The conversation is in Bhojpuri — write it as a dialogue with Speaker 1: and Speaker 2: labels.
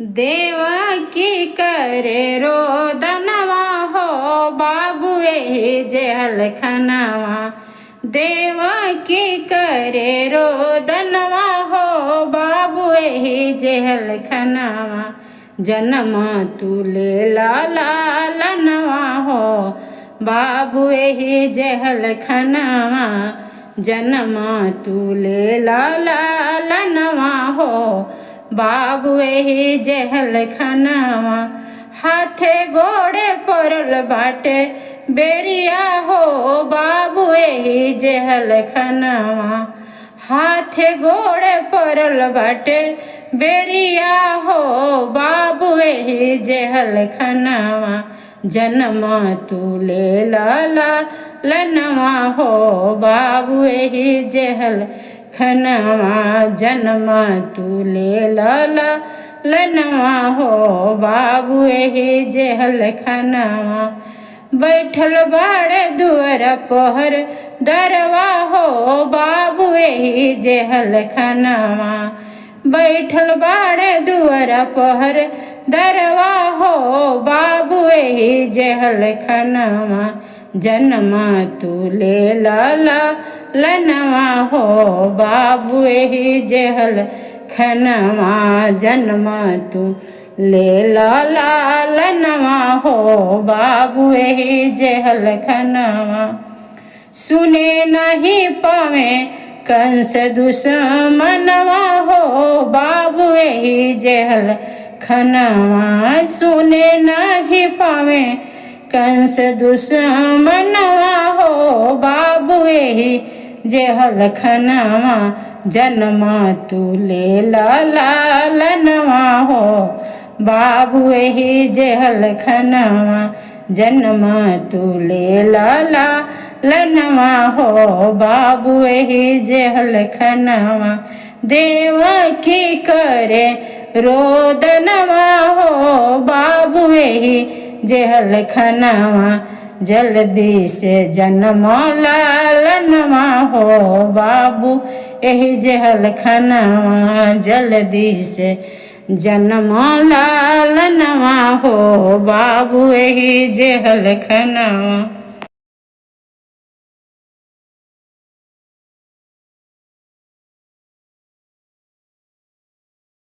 Speaker 1: देवकी करे रोदनवा हो बाबू एही जेहल खनवा। देवकी करे रोदनवा हो बाबू एही जेहल खनवा। जन्म तुले लालनवा हो बाबू एही जेहल खनवा। जन्म तुले लालनवा हो बाबू एही जेहल खनवा। हाथे गोड़े पड़ल बाटे बेरिया हो बाबू एही जेहल खनवा। हाथे गोड़े पड़ल बाटे बेरिया हो बाबू एही जेहल खनवा। जन्म तुले लालनवा हो बाबू एही जेहल खनवा। जन्म तुले लालनवा हो बाबू एही जेहल खनवा। बैठल बाड़े दुअर पहर दरवा हो बाबू एही जेहल खनवा। बैठल बाड़े दुअर पहर दरवा हो बाबू एही जेहल खनवा। जन्म तुले लालनवा हो बाबू एही जेहल खनवा। जन्म तुले लालनवा हो बाबू एही जेहल खनवा। सुने नहीं पावे कंस दुश्मनवा हो बाबू एही जेहल खनवा। सुने नहीं पावे कंस दुश्मनवा हो बाबू एही जेहल खनवा। जन्म तुले लालनवा हो बाबू एही जेहल खनवा। जन्म तुले लालनवा हो बाबू एही जेहल खनवा। देवकी करे रोदनवा हो बाबू एही जेहल खनवा। जल्दी से जन्म लालनवा हो बाबू एही जेहल खनवा। जल्दी से जन्म लालनवा हो बाबू एही जेहल खनवा।